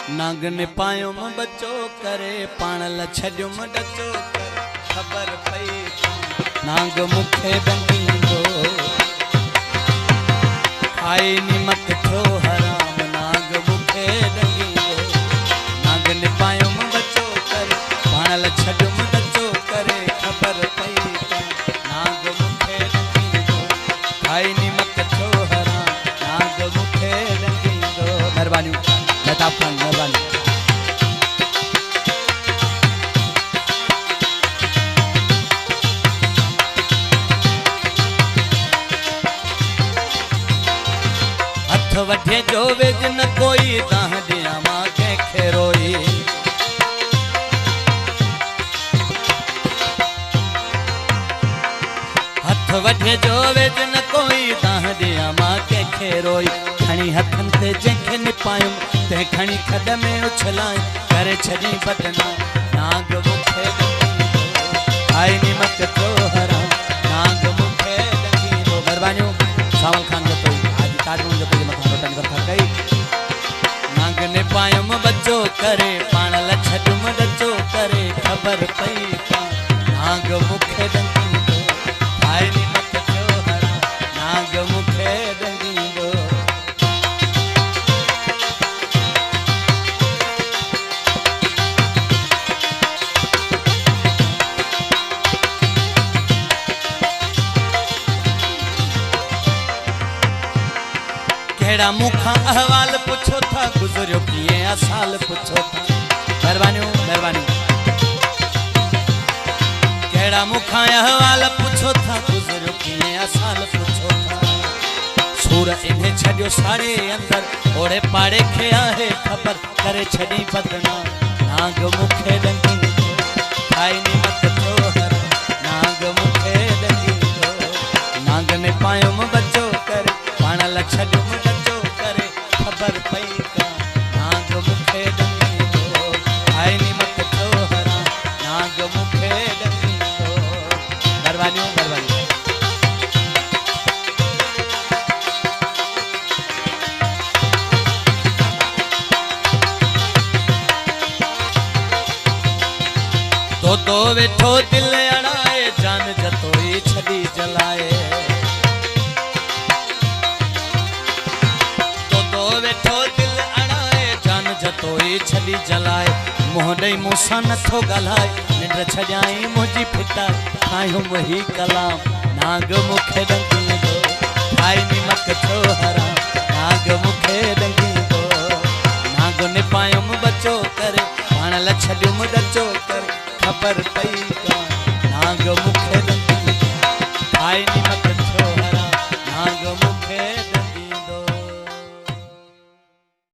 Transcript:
नाग ने पायुम बचो करे पाणल छड्युम डचो करे खबर पई नाग मुखे डंगींदो खाई निमक थो हराम नाग मुखे डंगींदो नाग ने पायुम बचो करे पाणल छड्युम डचो करे खबर पई नाग मुखे डंगींदो खाई निमक थो हराम नाग मुखे डंगींदो। मेहरबानी लता खान मेहरबानी। हथ वठे जो वेज न कोई दाह दिया मां के खेरोई हथ वठे जो वेज न कोई दाह दिया मां के खेरोई खणी हथन ते जंखे निपायूं ते खणी खड में उछलाई करे छड़ी बदना नाग मुखे डंगींदो आई निमक थो हराम नाग मुखे डंगींदो। मेहरबानी सावल खान जो कोई आज ताजमहल जो कोई मथा रोटन कथा कई नाग ने पायुम बचो करे पाणल छडुम डचो करे खबर पई नाग मुखे डंगींदो आई निमक थो हराम नाग मुखे डंगींदो। केड़ा मुखा अहवाल पुछो था गुजरियो किए असाल पुछो था। मेहरबानी मेहरबानी। केड़ा मुखा अहवाल पुछो था गुजरियो किए असाल पुछो था सूर इन्हें छड़ियो सारे अंदर ओड़े पाड़े खे आहे खबर करे छड़ी बदना नाग मुखे डंगींदो खाई निमक थो हराम नाग मुखे डंगींदो नाग ने पायुम बचो करे पाणल छड्युम डचो करे खबर पई नाग मुखे डंगींदो खाई निमक थो हराम नाग मुखे डंगींदो। मेहरबानी मेहरबानी। तो वेठो दिल अड़ाए जान जतोई छड़ी जलाए तो वेठो दिल अड़ाए जान जतोई छड़ी जलाए मुंह ॾेई मूंसां नथो ॻाल्हाए निंड छॾियाई मुंहिंजी फिटा खायूं वही कलाम नाग मुखे डंगींदो खाई निमक थो हराम नाग मुखे डंगींदो नाग ने पायुम बचो करे पाणल छड्युम डचो करे खबर पई नाग मुखे